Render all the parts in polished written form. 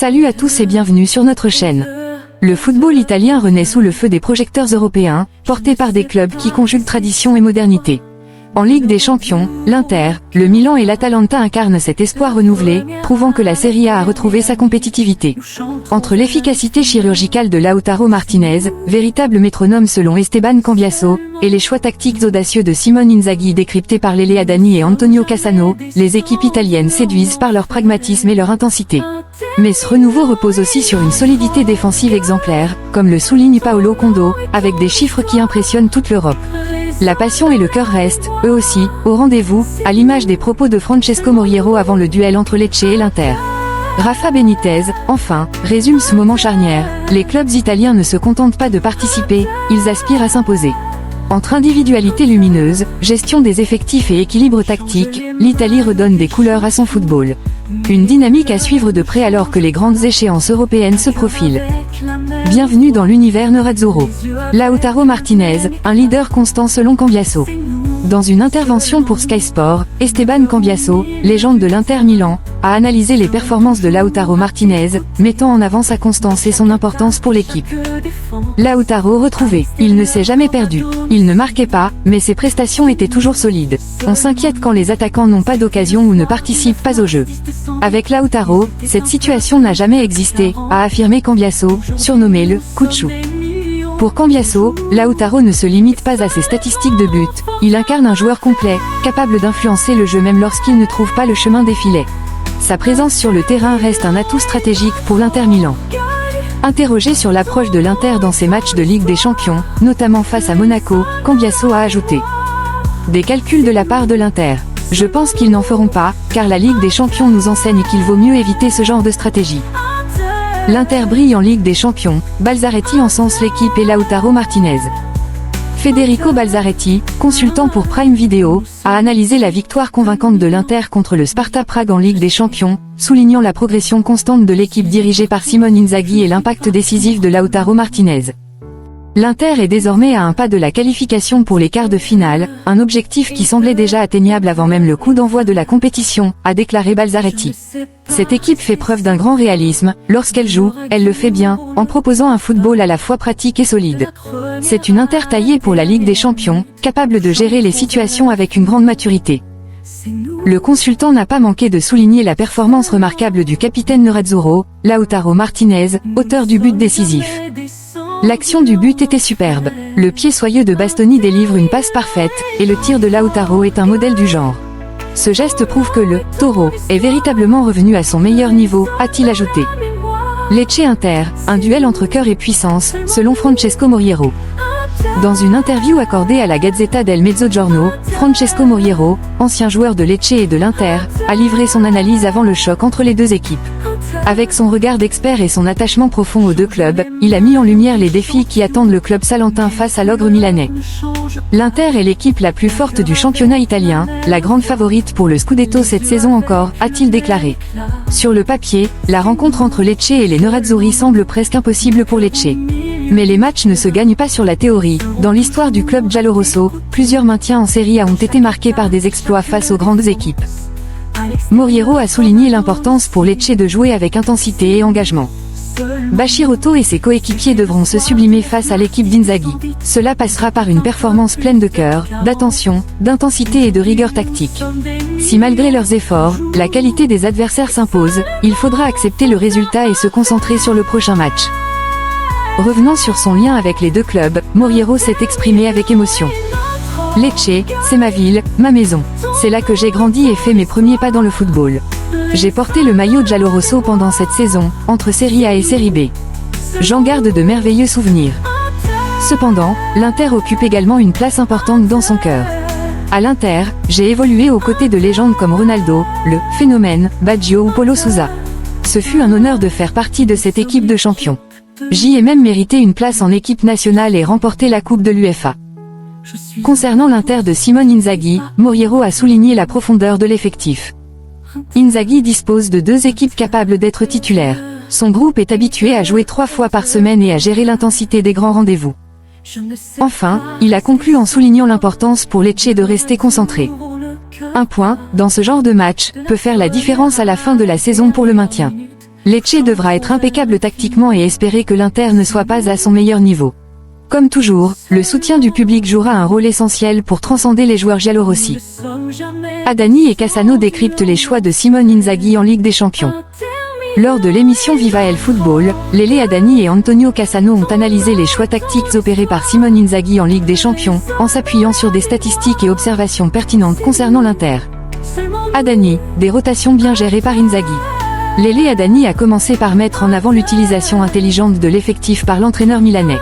Salut à tous et bienvenue sur notre chaîne. Le football italien renaît sous le feu des projecteurs européens, porté par des clubs qui conjuguent tradition et modernité. En Ligue des Champions, l'Inter, le Milan et l'Atalanta incarnent cet espoir renouvelé, prouvant que la Serie A a retrouvé sa compétitivité. Entre l'efficacité chirurgicale de Lautaro Martinez, véritable métronome selon Esteban Cambiaso, et les choix tactiques audacieux de Simone Inzaghi décryptés par Lele Adani et Antonio Cassano, les équipes italiennes séduisent par leur pragmatisme et leur intensité. Mais ce renouveau repose aussi sur une solidité défensive exemplaire, comme le souligne Paolo Condo, avec des chiffres qui impressionnent toute l'Europe. La passion et le cœur restent, eux aussi, au rendez-vous, à l'image des propos de Francesco Moriero avant le duel entre Lecce et l'Inter. Rafa Benitez, enfin, résume ce moment charnière. Les clubs italiens ne se contentent pas de participer, ils aspirent à s'imposer. Entre individualité lumineuse, gestion des effectifs et équilibre tactique, l'Italie redonne des couleurs à son football. Une dynamique à suivre de près alors que les grandes échéances européennes se profilent. Bienvenue dans l'univers Nerazzurro. Lautaro Martinez, un leader constant selon Cambiaso. Dans une intervention pour Sky Sport, Esteban Cambiaso, légende de l'Inter Milan, a analysé les performances de Lautaro Martinez, mettant en avant sa constance et son importance pour l'équipe. Lautaro retrouvé, il ne s'est jamais perdu. Il ne marquait pas, mais ses prestations étaient toujours solides. On s'inquiète quand les attaquants n'ont pas d'occasion ou ne participent pas au jeu. Avec Lautaro, cette situation n'a jamais existé, a affirmé Cambiaso, surnommé le « coup de chou ». Pour Cambiaso, Lautaro ne se limite pas à ses statistiques de but, il incarne un joueur complet, capable d'influencer le jeu même lorsqu'il ne trouve pas le chemin des filets. Sa présence sur le terrain reste un atout stratégique pour l'Inter Milan. Interrogé sur l'approche de l'Inter dans ses matchs de Ligue des Champions, notamment face à Monaco, Cambiaso a ajouté « Des calculs de la part de l'Inter. Je pense qu'ils n'en feront pas, car la Ligue des Champions nous enseigne qu'il vaut mieux éviter ce genre de stratégie. » L'Inter brille en Ligue des Champions, Balzaretti encense l'équipe et Lautaro Martinez. Federico Balzaretti, consultant pour Prime Video, a analysé la victoire convaincante de l'Inter contre le Sparta Prague en Ligue des Champions, soulignant la progression constante de l'équipe dirigée par Simone Inzaghi et l'impact décisif de Lautaro Martinez. L'Inter est désormais à un pas de la qualification pour les quarts de finale, un objectif qui semblait déjà atteignable avant même le coup d'envoi de la compétition, a déclaré Balzaretti. Cette équipe fait preuve d'un grand réalisme, lorsqu'elle joue, elle le fait bien, en proposant un football à la fois pratique et solide. C'est une Inter taillée pour la Ligue des Champions, capable de gérer les situations avec une grande maturité. Le consultant n'a pas manqué de souligner la performance remarquable du capitaine Nerazzurro, Lautaro Martinez, auteur du but décisif. L'action du but était superbe. Le pied soyeux de Bastoni délivre une passe parfaite, et le tir de Lautaro est un modèle du genre. Ce geste prouve que le « taureau » est véritablement revenu à son meilleur niveau, a-t-il ajouté. Lecce Inter, un duel entre cœur et puissance, selon Francesco Moriero. Dans une interview accordée à la Gazzetta del Mezzogiorno, Francesco Moriero, ancien joueur de Lecce et de l'Inter, a livré son analyse avant le choc entre les deux équipes. Avec son regard d'expert et son attachement profond aux deux clubs, il a mis en lumière les défis qui attendent le club salentin face à l'ogre milanais. L'Inter est l'équipe la plus forte du championnat italien, la grande favorite pour le Scudetto cette saison encore, a-t-il déclaré. Sur le papier, la rencontre entre Lecce et les Nerazzurri semble presque impossible pour Lecce. Mais les matchs ne se gagnent pas sur la théorie. Dans l'histoire du club giallorosso, plusieurs maintiens en Serie A ont été marqués par des exploits face aux grandes équipes. Moriero a souligné l'importance pour Lecce de jouer avec intensité et engagement. Bachirotto et ses coéquipiers devront se sublimer face à l'équipe d'Inzaghi. Cela passera par une performance pleine de cœur, d'attention, d'intensité et de rigueur tactique. Si malgré leurs efforts, la qualité des adversaires s'impose, il faudra accepter le résultat et se concentrer sur le prochain match. Revenant sur son lien avec les deux clubs, Moriero s'est exprimé avec émotion. Lecce, c'est ma ville, ma maison. C'est là que j'ai grandi et fait mes premiers pas dans le football. J'ai porté le maillot giallorosso pendant cette saison, entre Serie A et Serie B. J'en garde de merveilleux souvenirs. Cependant, l'Inter occupe également une place importante dans son cœur. À l'Inter, j'ai évolué aux côtés de légendes comme Ronaldo, le « phénomène », Baggio ou Paulo Sousa. Ce fut un honneur de faire partie de cette équipe de champions. J'y ai même mérité une place en équipe nationale et remporté la Coupe de l'UEFA. Concernant l'Inter de Simone Inzaghi, Moriero a souligné la profondeur de l'effectif. Inzaghi dispose de deux équipes capables d'être titulaires. Son groupe est habitué à jouer 3 fois par semaine et à gérer l'intensité des grands rendez-vous. Enfin, il a conclu en soulignant l'importance pour Lecce de rester concentré. Un point, dans ce genre de match, peut faire la différence à la fin de la saison pour le maintien. Lecce devra être impeccable tactiquement et espérer que l'Inter ne soit pas à son meilleur niveau. Comme toujours, le soutien du public jouera un rôle essentiel pour transcender les joueurs giallorossi. Adani et Cassano décryptent les choix de Simone Inzaghi en Ligue des Champions. Lors de l'émission Viva el Football, Lele Adani et Antonio Cassano ont analysé les choix tactiques opérés par Simone Inzaghi en Ligue des Champions, en s'appuyant sur des statistiques et observations pertinentes concernant l'Inter. Adani, des rotations bien gérées par Inzaghi. Lele Adani a commencé par mettre en avant l'utilisation intelligente de l'effectif par l'entraîneur milanais.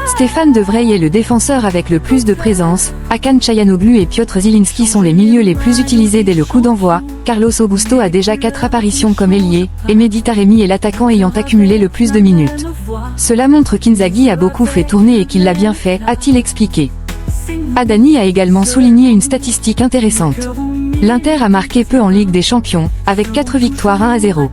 Stéphane De Vrij est le défenseur avec le plus de présence, Hakan Çalhanoğlu et Piotr Zielinski sont les milieux les plus utilisés dès le coup d'envoi, Carlos Augusto a déjà 4 apparitions comme ailier, et Mehdi Taremi est l'attaquant ayant accumulé le plus de minutes. Cela montre qu'Inzaghi a beaucoup fait tourner et qu'il l'a bien fait, a-t-il expliqué. Adani a également souligné une statistique intéressante. L'Inter a marqué peu en Ligue des Champions, avec 4 victoires 1-0.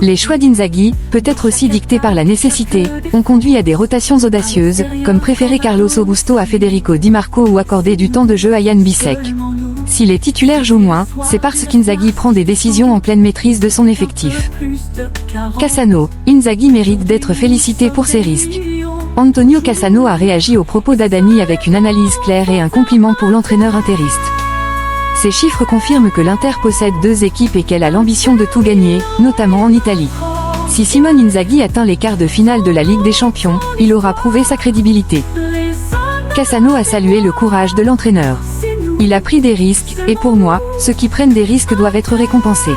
Les choix d'Inzaghi, peut-être aussi dictés par la nécessité, ont conduit à des rotations audacieuses, comme préférer Carlos Augusto à Federico Di Marco ou accorder du temps de jeu à Jan Bisek. Si les titulaires jouent moins, c'est parce qu'Inzaghi prend des décisions en pleine maîtrise de son effectif. Cassano, Inzaghi mérite d'être félicité pour ses risques. Antonio Cassano a réagi aux propos d'Adani avec une analyse claire et un compliment pour l'entraîneur interiste. Ces chiffres confirment que l'Inter possède 2 équipes et qu'elle a l'ambition de tout gagner, notamment en Italie. Si Simone Inzaghi atteint les quarts de finale de la Ligue des Champions, il aura prouvé sa crédibilité. Cassano a salué le courage de l'entraîneur. Il a pris des risques, et pour moi, ceux qui prennent des risques doivent être récompensés.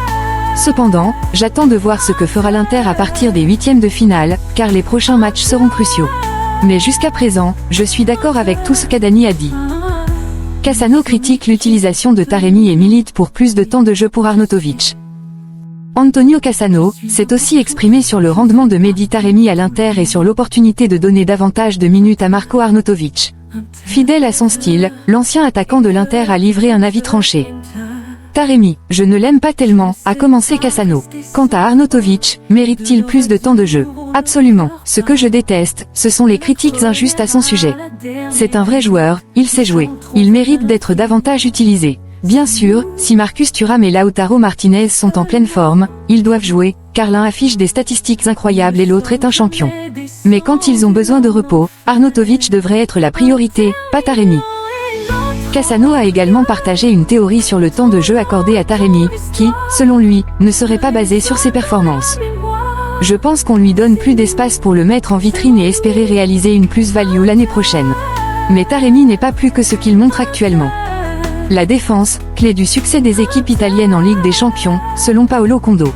Cependant, j'attends de voir ce que fera l'Inter à partir des 8e de finale, car les prochains matchs seront cruciaux. Mais jusqu'à présent, je suis d'accord avec tout ce qu'Adani a dit. Cassano critique l'utilisation de Taremi et milite pour plus de temps de jeu pour Arnautovic. Antonio Cassano s'est aussi exprimé sur le rendement de Mehdi Taremi à l'Inter et sur l'opportunité de donner davantage de minutes à Marco Arnautovic. Fidèle à son style, l'ancien attaquant de l'Inter a livré un avis tranché. Taremi, je ne l'aime pas tellement, a commencé Cassano. Quant à Arnautovic, mérite-t-il plus de temps de jeu? Absolument. Ce que je déteste, ce sont les critiques injustes à son sujet. C'est un vrai joueur, il sait jouer. Il mérite d'être davantage utilisé. Bien sûr, si Marcus Thuram et Lautaro Martinez sont en pleine forme, ils doivent jouer, car l'un affiche des statistiques incroyables et l'autre est un champion. Mais quand ils ont besoin de repos, Arnautovic devrait être la priorité, pas Taremi. Cassano a également partagé une théorie sur le temps de jeu accordé à Taremi, qui, selon lui, ne serait pas basé sur ses performances. Je pense qu'on lui donne plus d'espace pour le mettre en vitrine et espérer réaliser une plus-value l'année prochaine. Mais Taremi n'est pas plus que ce qu'il montre actuellement. La défense, clé du succès des équipes italiennes en Ligue des Champions, selon Paolo Condo.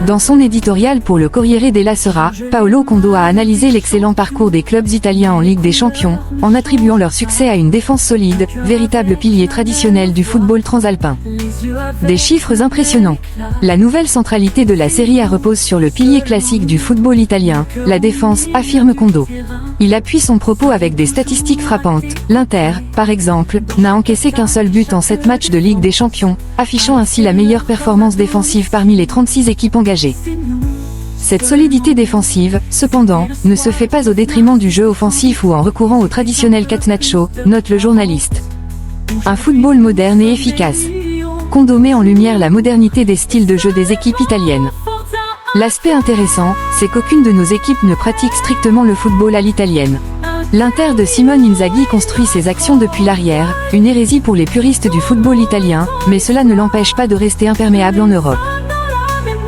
Dans son éditorial pour le Corriere della Sera, Paolo Condo a analysé l'excellent parcours des clubs italiens en Ligue des Champions, en attribuant leur succès à une défense solide, véritable pilier traditionnel du football transalpin. Des chiffres impressionnants. La nouvelle centralité de la Serie A repose sur le pilier classique du football italien, la défense, affirme Condo. Il appuie son propos avec des statistiques frappantes. L'Inter, par exemple, n'a encaissé qu'un seul but en 7 matchs de Ligue des Champions, affichant ainsi la meilleure performance défensive parmi les 36 équipes engagées. Cette solidité défensive, cependant, ne se fait pas au détriment du jeu offensif ou en recourant au traditionnel catenaccio, note le journaliste. Un football moderne et efficace. Condo met en lumière la modernité des styles de jeu des équipes italiennes. L'aspect intéressant, c'est qu'aucune de nos équipes ne pratique strictement le football à l'italienne. L'Inter de Simone Inzaghi construit ses actions depuis l'arrière, une hérésie pour les puristes du football italien, mais cela ne l'empêche pas de rester imperméable en Europe.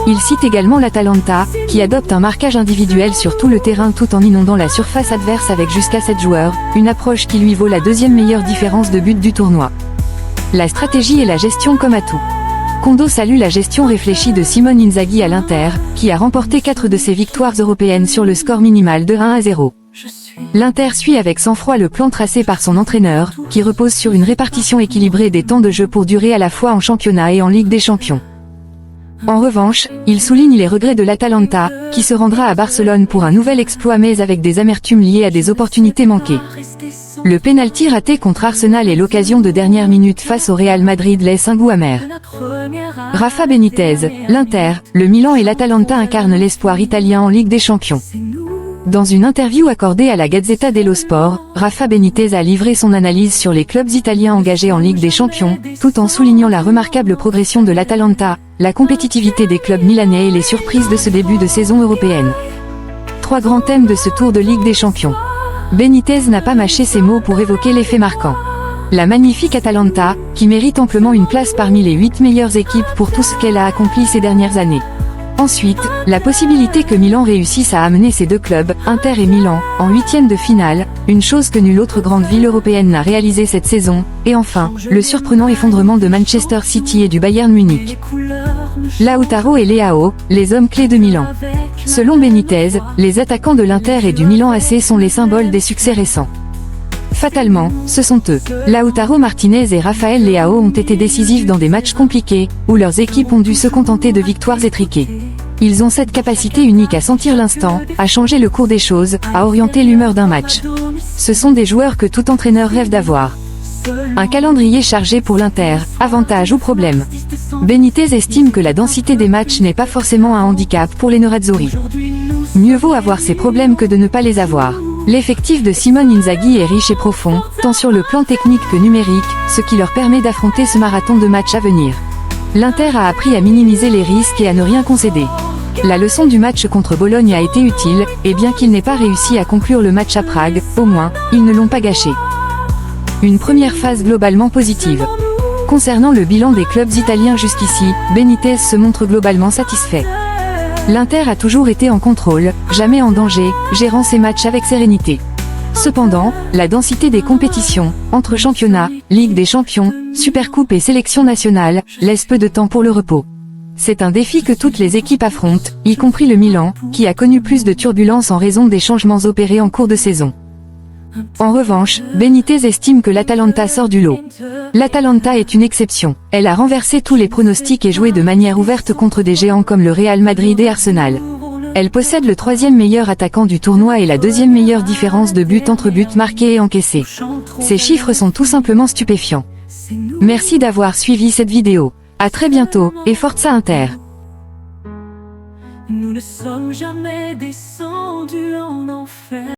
Il cite également l'Atalanta, qui adopte un marquage individuel sur tout le terrain tout en inondant la surface adverse avec jusqu'à 7 joueurs, une approche qui lui vaut la 2e meilleure différence de but du tournoi. La stratégie et la gestion comme atout. Condo salue la gestion réfléchie de Simone Inzaghi à l'Inter, qui a remporté 4 de ses victoires européennes sur le score minimal de 1-0. L'Inter suit avec sang-froid le plan tracé par son entraîneur, qui repose sur une répartition équilibrée des temps de jeu pour durer à la fois en championnat et en Ligue des Champions. En revanche, il souligne les regrets de l'Atalanta, qui se rendra à Barcelone pour un nouvel exploit mais avec des amertumes liées à des opportunités manquées. Le pénalty raté contre Arsenal et l'occasion de dernière minute face au Real Madrid laissent un goût amer. Rafa Benitez, l'Inter, le Milan et l'Atalanta incarnent l'espoir italien en Ligue des Champions. Dans une interview accordée à la Gazzetta dello Sport, Rafa Benitez a livré son analyse sur les clubs italiens engagés en Ligue des Champions, tout en soulignant la remarquable progression de l'Atalanta, la compétitivité des clubs milanais et les surprises de ce début de saison européenne. Trois grands thèmes de ce tour de Ligue des Champions. Benitez n'a pas mâché ses mots pour évoquer les faits marquants. La magnifique Atalanta, qui mérite amplement une place parmi les 8 meilleures équipes pour tout ce qu'elle a accompli ces dernières années. Ensuite, la possibilité que Milan réussisse à amener ces deux clubs, Inter et Milan, en huitième de finale, une chose que nulle autre grande ville européenne n'a réalisé cette saison, et enfin, le surprenant effondrement de Manchester City et du Bayern Munich. Lautaro et Leao, les hommes clés de Milan. Selon Benitez, les attaquants de l'Inter et du Milan AC sont les symboles des succès récents. Fatalement, ce sont eux. Lautaro Martinez et Rafael Leao ont été décisifs dans des matchs compliqués, où leurs équipes ont dû se contenter de victoires étriquées. Ils ont cette capacité unique à sentir l'instant, à changer le cours des choses, à orienter l'humeur d'un match. Ce sont des joueurs que tout entraîneur rêve d'avoir. Un calendrier chargé pour l'Inter, avantage ou problème. Benitez estime que la densité des matchs n'est pas forcément un handicap pour les Nerazzurri. Mieux vaut avoir ces problèmes que de ne pas les avoir. L'effectif de Simone Inzaghi est riche et profond, tant sur le plan technique que numérique, ce qui leur permet d'affronter ce marathon de matchs à venir. L'Inter a appris à minimiser les risques et à ne rien concéder. La leçon du match contre Bologne a été utile, et bien qu'ils n'aient pas réussi à conclure le match à Prague, au moins, ils ne l'ont pas gâché. Une première phase globalement positive. Concernant le bilan des clubs italiens jusqu'ici, Benitez se montre globalement satisfait. L'Inter a toujours été en contrôle, jamais en danger, gérant ses matchs avec sérénité. Cependant, la densité des compétitions, entre championnats, Ligue des Champions, Supercoupe et sélection nationale, laisse peu de temps pour le repos. C'est un défi que toutes les équipes affrontent, y compris le Milan, qui a connu plus de turbulences en raison des changements opérés en cours de saison. En revanche, Benitez estime que l'Atalanta sort du lot. L'Atalanta est une exception. Elle a renversé tous les pronostics et joué de manière ouverte contre des géants comme le Real Madrid et Arsenal. Elle possède le troisième meilleur attaquant du tournoi et la deuxième meilleure différence de buts entre buts marqués et encaissés. Ces chiffres sont tout simplement stupéfiants. Merci d'avoir suivi cette vidéo. À très bientôt, et Forza Inter. Nous ne sommes jamais descendus en enfer.